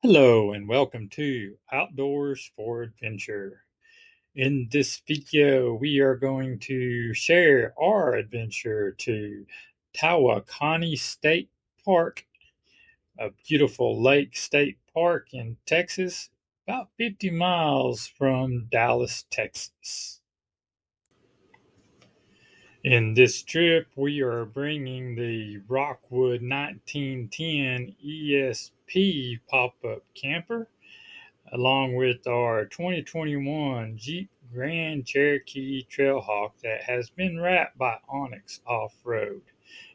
Hello and welcome to Outdoors for Adventure. In this video, we are going to share our adventure to Tawakoni State Park, a beautiful lake state park in Texas, about 50 miles from Dallas, Texas. In this trip, we are bringing the Rockwood 1910 ESP pop-up camper along with our 2021 Jeep Grand Cherokee Trailhawk that has been wrapped by Onyx Off-Road.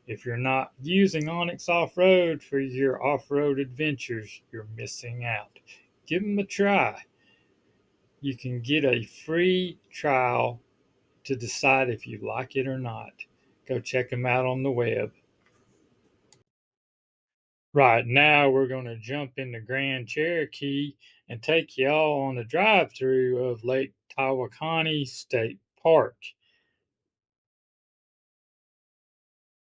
If you're not using Onyx Off-Road for your off-road adventures, you're missing out. Give them a try. You can get a free trial to decide if you like it or not. Go check them out on the web. Right now, we're going to jump into Grand Cherokee and take y'all on the drive-through of Lake Tawakoni State Park.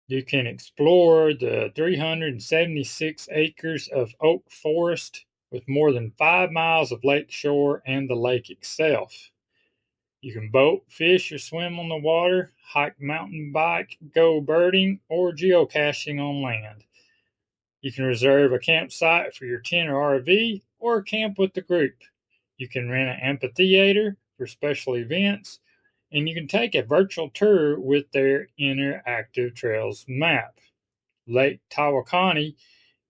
You can explore the 376 acres of oak forest with more than 5 miles of lake shore and the lake itself. You can boat, fish, or swim on the water, hike, mountain bike, go birding, or geocaching on land. You can reserve a campsite for your tent or RV or camp with the group. You can rent an amphitheater for special events, and you can take a virtual tour with their interactive trails map. Lake Tawakoni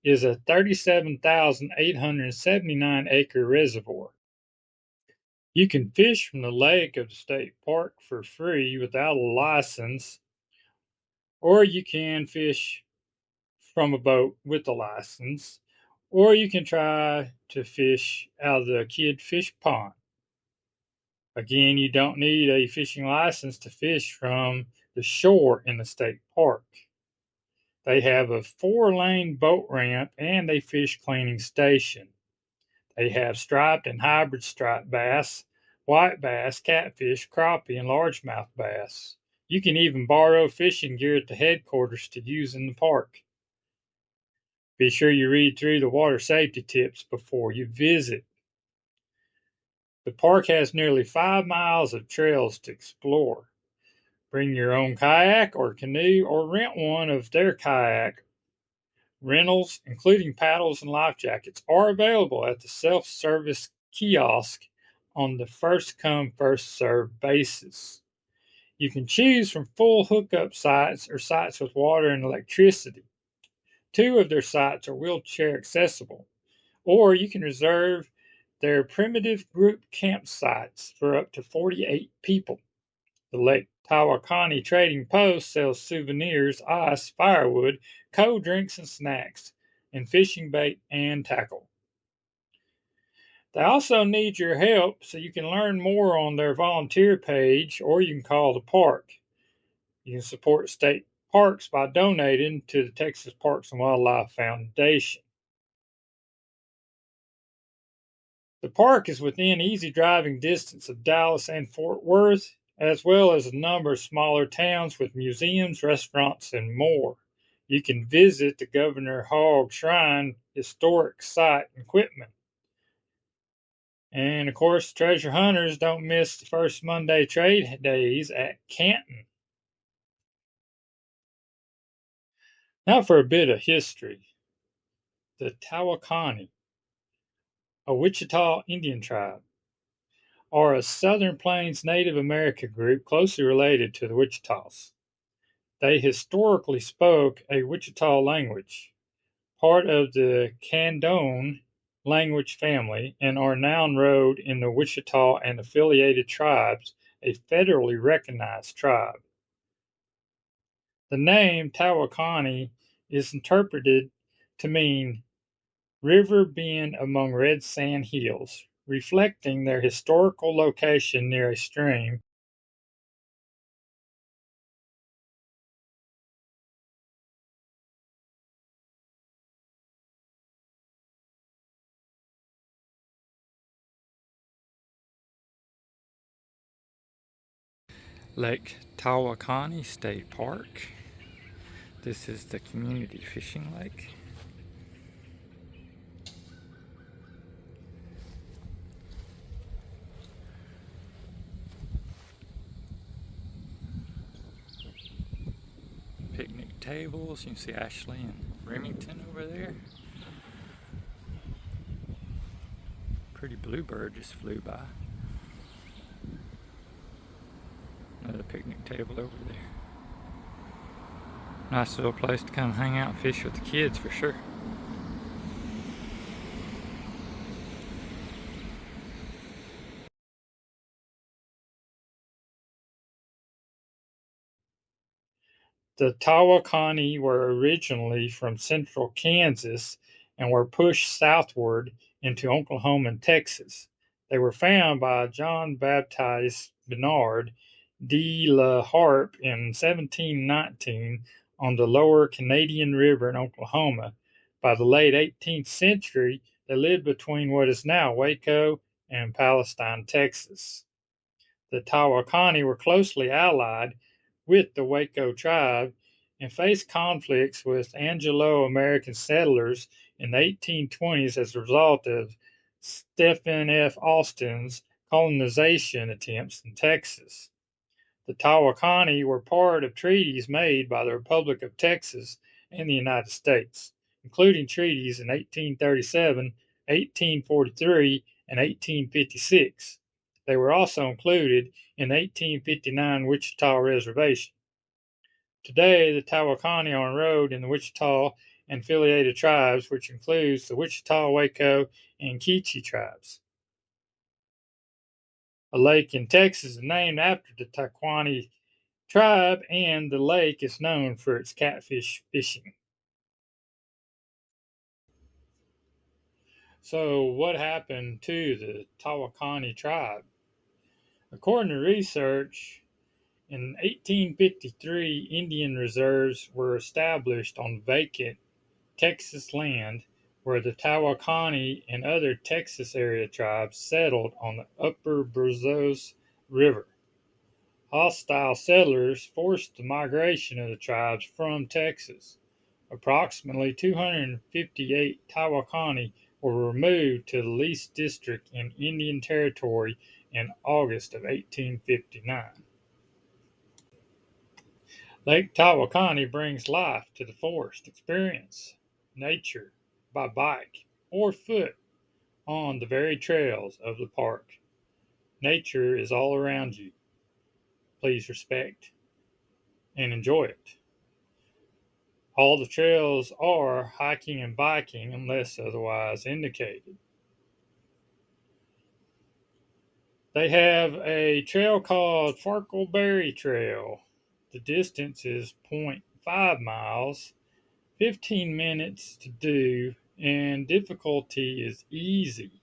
is a 37,879 acre reservoir. You can fish from the lake of the state park for free without a license, or you can fish from a boat with a license, or you can try to fish out of the kid fish pond. Again, you don't need a fishing license to fish from the shore in the state park. They have a 4-lane boat ramp and a fish cleaning station. They have striped and hybrid striped bass, white bass, catfish, crappie, and largemouth bass. You can even borrow fishing gear at the headquarters to use in the park. Be sure you read through the water safety tips before you visit. The park has nearly 5 miles of trails to explore. Bring your own kayak or canoe or rent one of their kayak rentals, including paddles and life jackets, are available at the self-service kiosk on the first come, first served basis. You can choose from full hookup sites or sites with water and electricity. 2 of their sites are wheelchair accessible, or you can reserve their primitive group campsites for up to 48 people. The Lake Tawakoni Trading Post sells souvenirs, ice, firewood, cold drinks and snacks, and fishing bait and tackle. They also need your help, so you can learn more on their volunteer page or you can call the park. You can support state parks by donating to the Texas Parks and Wildlife Foundation. The park is within easy driving distance of Dallas and Fort Worth, as well as a number of smaller towns with museums, restaurants, and more. You can visit the Governor Hogg Shrine historic site in Quinlan. And of course, treasure hunters don't miss the first Monday trade days at Canton. Now for a bit of history. The Tawakoni, a Wichita Indian tribe, are a Southern Plains Native American group closely related to the Wichitas. They historically spoke a Wichita language, part of the Candone language family, and are now enrolled in the Wichita and affiliated tribes, a federally recognized tribe. The name Tawakoni is interpreted to mean river bend among red sand hills, reflecting their historical location near a stream. Lake Tawakoni State Park. This is the community fishing lake. tables. You can see Ashley and Remington over there. Pretty bluebird just flew by. Another picnic table over there. Nice little place to come hang out and fish with the kids for sure. The Tawakoni were originally from central Kansas and were pushed southward into Oklahoma and Texas. They were found by John Baptiste Bernard de la Harpe in 1719 on the lower Canadian River in Oklahoma. By the late 18th century, they lived between what is now Waco and Palestine, Texas. The Tawakoni were closely allied with the Waco tribe and faced conflicts with Anglo-American settlers in the 1820s as a result of Stephen F. Austin's colonization attempts in Texas. The Tawakoni were part of treaties made by the Republic of Texas and the United States, including treaties in 1837, 1843, and 1856. They were also included in the 1859 Wichita Reservation. Today, the Tawakoni are enrolled in the Wichita and affiliated tribes, which includes the Wichita, Waco, and K'iche' tribes. A lake in Texas is named after the Tawakoni tribe, and the lake is known for its catfish fishing. So, what happened to the Tawakoni tribe? According to research, in 1853, Indian reserves were established on vacant Texas land where the Tawakoni and other Texas area tribes settled on the upper Brazos River. Hostile settlers forced the migration of the tribes from Texas. Approximately 258 Tawakoni were removed to the leased district in Indian Territory in August of 1859. Lake Tawakoni brings life to the forest. Experience nature by bike or foot on the very trails of the park. Nature is all around you. Please respect and enjoy it. All the trails are hiking and biking unless otherwise indicated. They have a trail called Farkleberry Trail. The distance is 0.5 miles, 15 minutes to do, and difficulty is easy.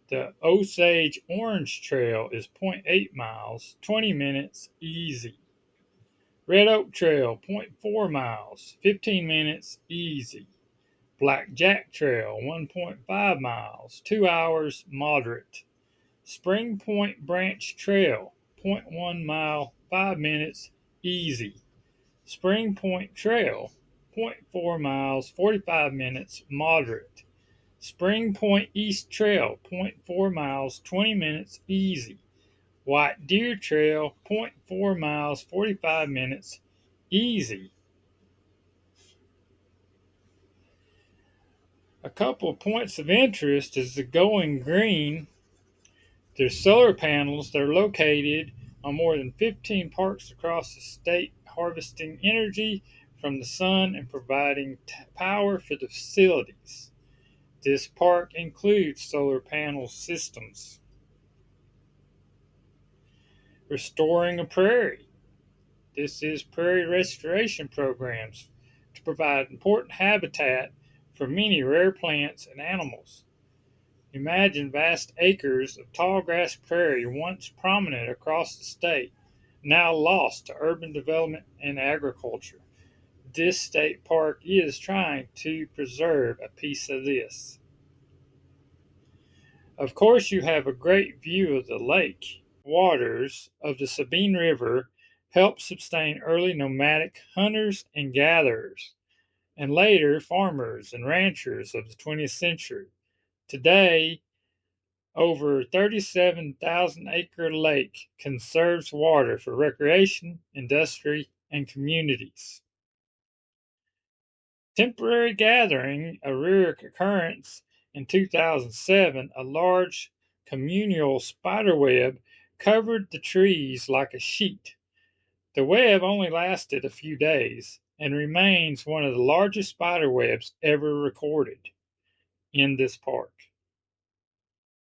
The Osage Orange Trail is 0.8 miles, 20 minutes, easy. Red Oak Trail, 0.4 miles, 15 minutes, easy. Blackjack Trail, 1.5 miles, 2 hours, moderate. Spring Point Branch Trail, 0.1 mile, 5 minutes, easy. Spring Point Trail, 0.4 miles, 45 minutes, moderate. Spring Point East Trail, 0.4 miles, 20 minutes, easy. White Deer Trail, 0.4 miles, 45 minutes, easy. A couple of points of interest is the Going Green. There's solar panels that are located on more than 15 parks across the state, harvesting energy from the sun and providing power for the facilities. This park includes solar panel systems. Restoring a prairie. This is prairie restoration programs to provide important habitat for many rare plants and animals. Imagine vast acres of tall grass prairie once prominent across the state, now lost to urban development and agriculture. This state park is trying to preserve a piece of this. Of course, you have a great view of the lake. Waters of the Sabine River helped sustain early nomadic hunters and gatherers, and later farmers and ranchers of the 20th century. Today, over 37,000-acre lake conserves water for recreation, industry, and communities. Temporary gathering, a rare occurrence in 2007, a large communal spiderweb covered the trees like a sheet. The web only lasted a few days and remains one of the largest spiderwebs ever recorded in this park.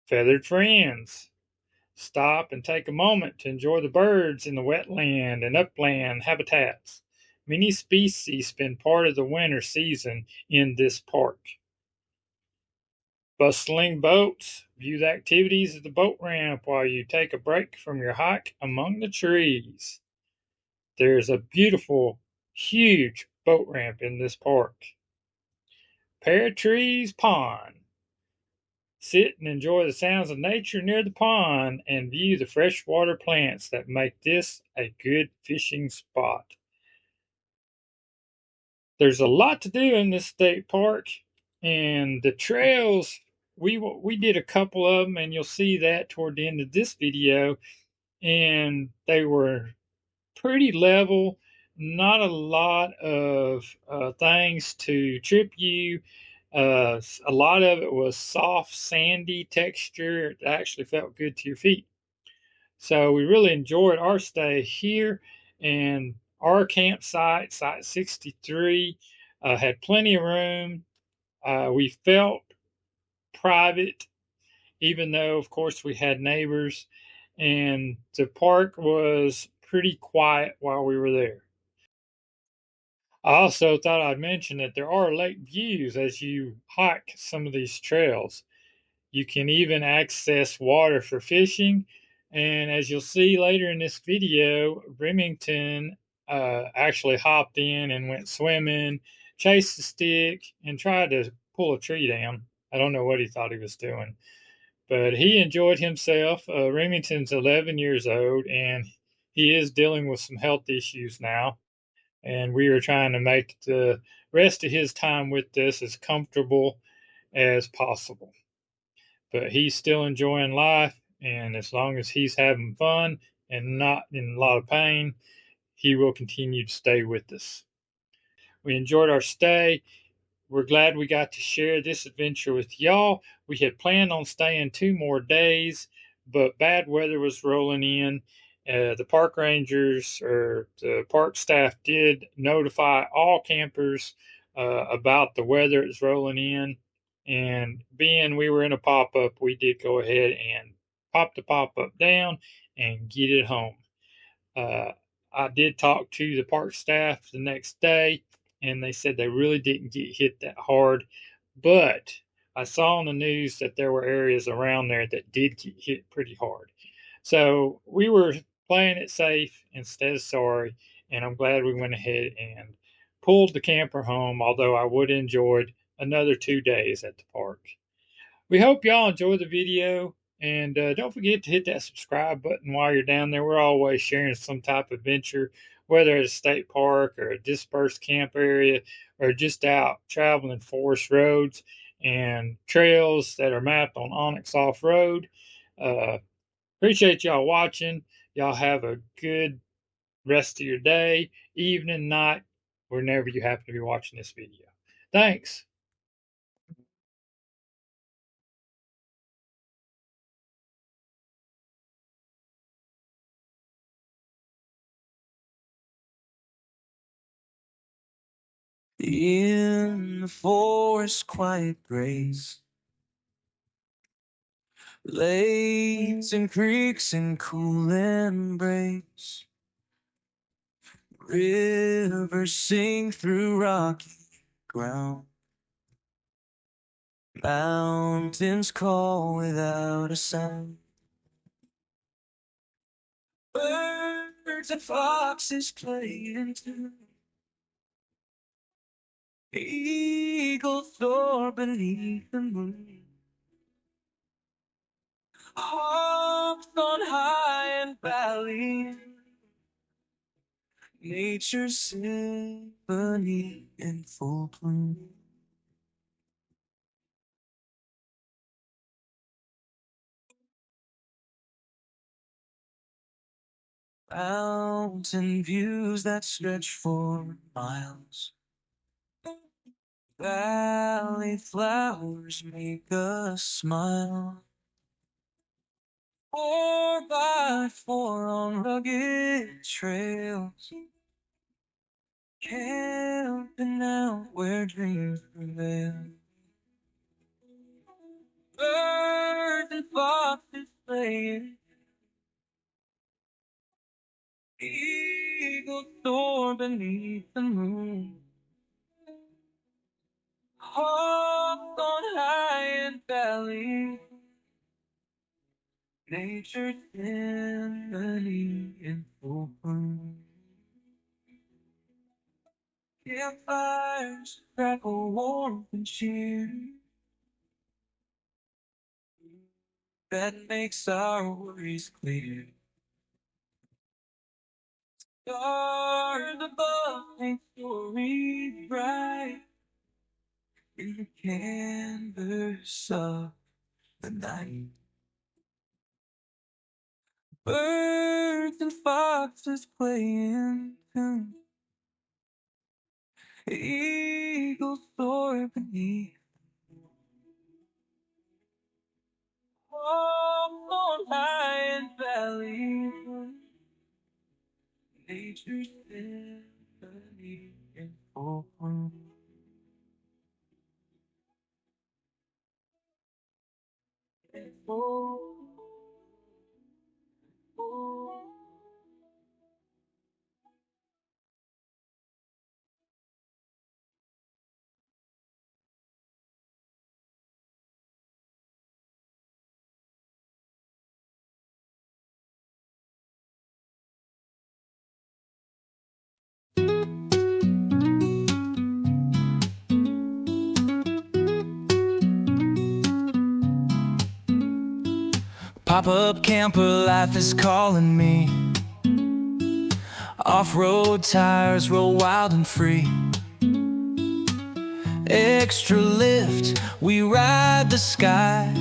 Feathered friends. Stop and take a moment to enjoy the birds in the wetland and upland habitats. Many species spend part of the winter season in this park. Bustling boats. View the activities at the boat ramp while you take a break from your hike among the trees. There's a beautiful, huge boat ramp in this park. Pear Trees Pond. Sit and enjoy the sounds of nature near the pond and view the freshwater plants that make this a good fishing spot. There's a lot to do in this state park, and the trails, we did a couple of them, and you'll see that toward the end of this video, and they were pretty level, not a lot of things to trip you. A lot of it was soft, sandy texture. It actually felt good to your feet. So we really enjoyed our stay here, and our campsite, Site 63, had plenty of room. We felt private, even though, of course, we had neighbors, and the park was pretty quiet while we were there. I also thought I'd mention that there are lake views as you hike some of these trails. You can even access water for fishing. And as you'll see later in this video, Remington actually hopped in and went swimming, chased the stick, and tried to pull a tree down. I don't know what he thought he was doing, but he enjoyed himself. Remington's 11 years old, and he is dealing with some health issues now. And we are trying to make the rest of his time with this as comfortable as possible. But he's still enjoying life, and as long as he's having fun and not in a lot of pain, he will continue to stay with us. We enjoyed our stay. We're glad we got to share this adventure with y'all. We had planned on staying 2 more days, but bad weather was rolling in. The park rangers or the park staff did notify all campers about the weather that's rolling in. And being we were in a pop up, we did go ahead and pop the pop up down and get it home. Uh, I did talk to the park staff the next day, and they said they really didn't get hit that hard. But I saw on the news that there were areas around there that did get hit pretty hard. So we were playing it safe instead of sorry, and I'm glad we went ahead and pulled the camper home, although I would have enjoyed another 2 days at the park. We hope y'all enjoy the video, and don't forget to hit that subscribe button while you're down there. We're always sharing some type of adventure, whether it's a state park or a dispersed camp area or just out traveling forest roads and trails that are mapped on Onyx Off Road. Uh, Appreciate y'all watching. Y'all have a good rest of your day, evening, night, whenever you happen to be watching this video. Thanks. In the forest quiet grace, lakes and creeks in cool embrace, rivers sing through rocky ground, mountains call without a sound, birds and foxes play in tune, eagles soar beneath the moon, hawks on high and valley, nature's symphony in full bloom. Mountain views that stretch for miles, Valley flowers make us smile. 4x4 on rugged trails. Camping out where dreams prevail. Birds and foxes playing. Eagles soar beneath the moon. Hawks on high and valley. Nature's symphony in full bloom. Campfires crackle warmth and cheer. That makes our worries clear. Stars above paint stories bright in the canvas of the night. Birds and foxes playing tune. Eagles soar beneath. Hawks on high and valleys. Nature's symphony in full bloom. In full bloom. Pop-up camper life is calling me. Off-road tires roll wild and free. Extra lift, we ride the sky.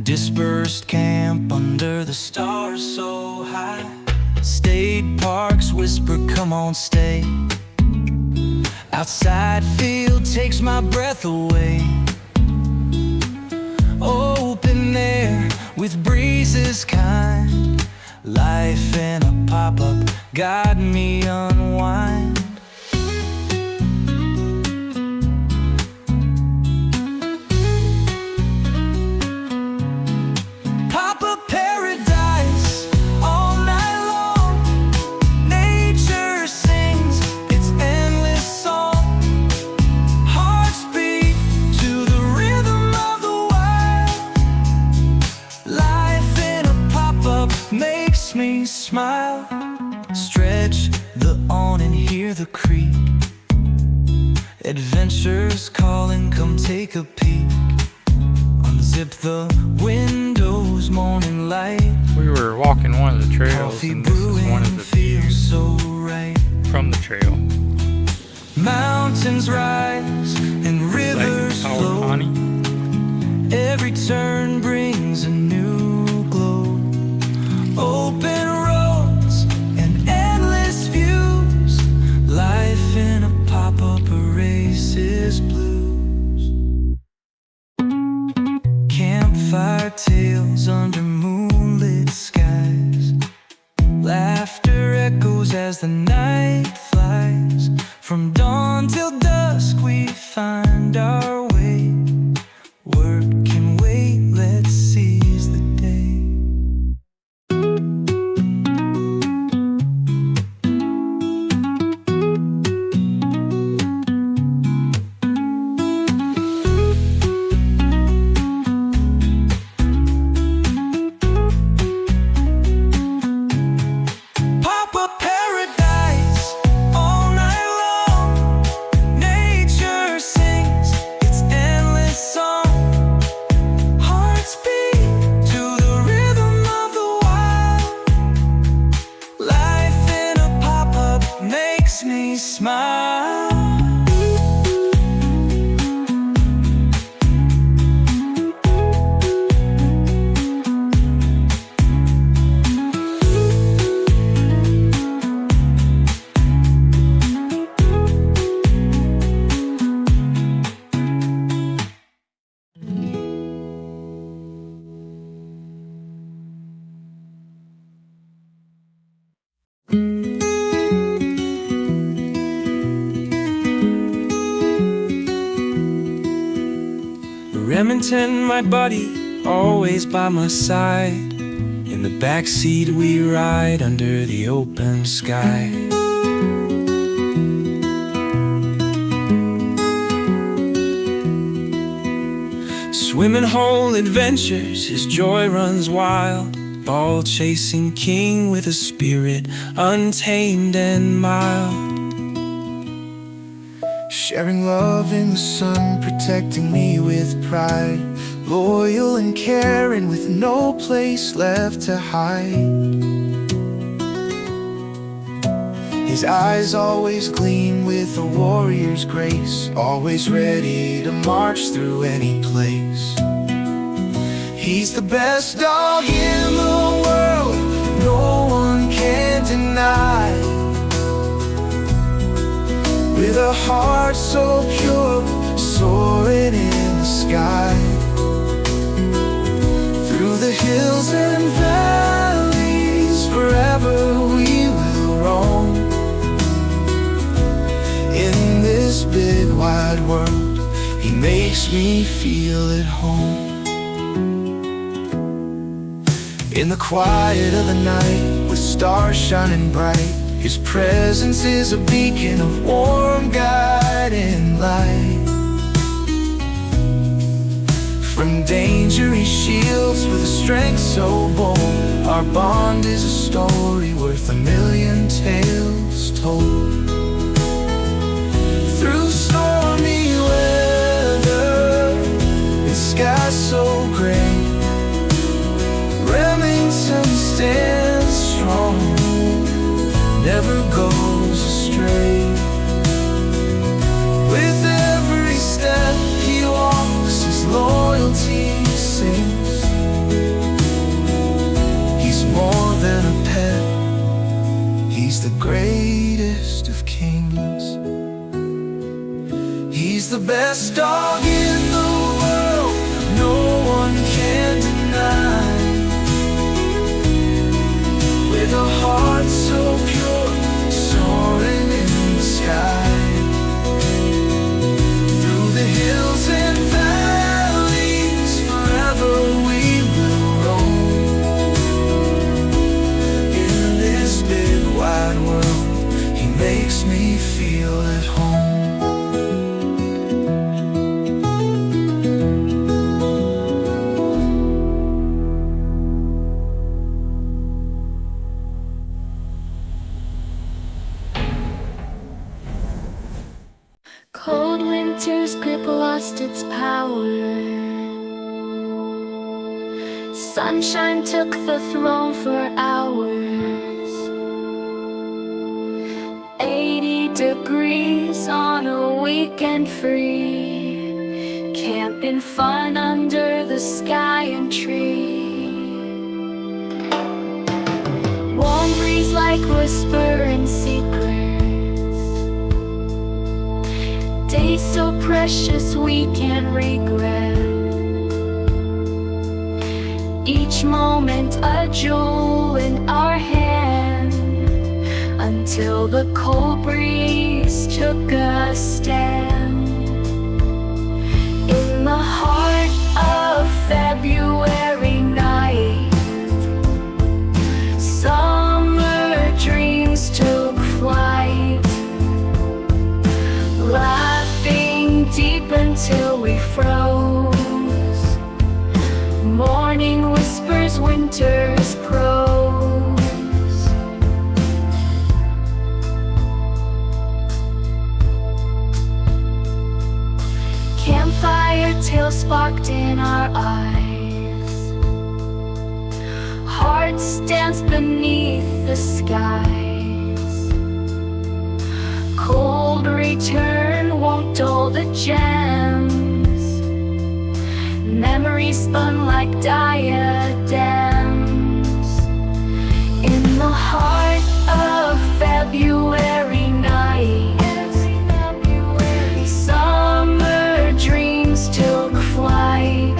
Dispersed camp under the stars so high. State parks whisper, come on, stay. Outside field takes my breath away. Open air with breezes kind. Life in a pop-up, guide me unwind. Pop-up paradise all night long. Nature sings its endless song. Hearts beat to the rhythm of the wild. Life in a pop-up makes me smile. Stretch the on and hear the creek. Adventures calling, come take a peek. Unzip the windows, morning light. We were walking one of the trails, Coffee and this is one of the views so right. from the trail. Mountains rise and rivers flow. Tawakoni. Every turn brings a new glow. Open roads and endless views. Life in a pop-up erases blues. Campfire tales under moonlit skies. Laughter echoes as the night flies. From dawn till dusk we find our way. Work can wait, let's seize the day. Pop-up paradise Remington, my buddy, always by my side. In the backseat we ride under the open sky. Swimming hole adventures, his joy runs wild. Ball chasing king with a spirit untamed and mild. Sharing love in the sun, protecting me with pride. Loyal and caring with no place left to hide. His eyes always gleam with a warrior's grace, always ready to march through any place. He's the best dog in the world, no one can deny. With a heart so pure, soaring in the sky. Through the hills and valleys, forever we will roam. In this big wide world, he makes me feel at home. In the quiet of the night, with stars shining bright, his presence is a beacon of warm guiding light. From danger he shields with a strength so bold. Our bond is a story worth a million tales told. Through stormy weather and skies so gray, Remington stands strong, never goes astray. With every step he walks, his loyalty sings. He's more than a pet, he's the greatest of kings. He's the best dog in the world, no one can deny. With a heart so pure, soaring in the sky. Through the hills and valleys, forever we will roam. In this big wide world, he makes me feel at home. Cold winter's grip lost its power. Sunshine took the throne for hours. 80 degrees on a weekend free. Camping fun under the sky and tree. Warm breeze like whispering secrets. Days so precious we can't regret. Each moment a jewel in our hand, until the cold breeze took a stand. In the heart of February night, summer dreams took flight. Laughing deep until we froze. Morning whispers winter's prose. Campfire tales sparked in our eyes. Hearts danced beneath the skies. Cold return won't dull the gems. Memories spun like diadems. In the heart of February night, summer dreams took flight.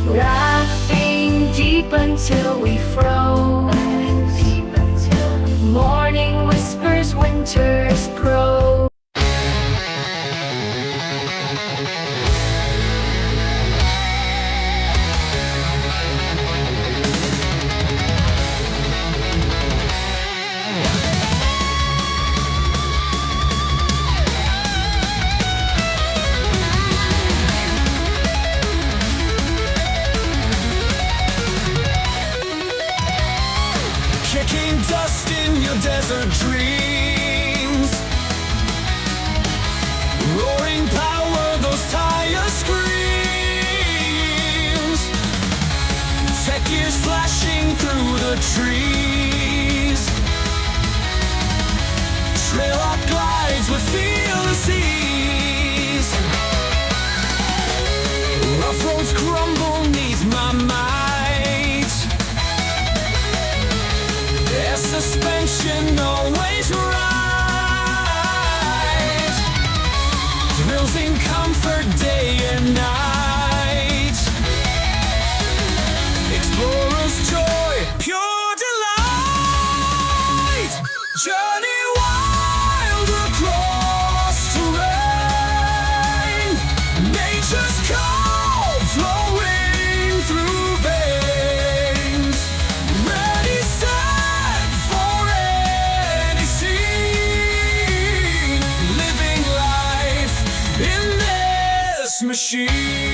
Laughing deep until we froze. Morning whispers winter's prose. their dreams. Roaring power, those tires screams. Tech gears flashing through the trees. Trail up glides with fearless ease. Rough roads crumble neath my might, air suspension always right. Thrills in comfort day and night. Explorer's joy, pure delight. Journey wild across terrain. Nature's call flowing through veins. Ready, set for any scene. Living life in this machine.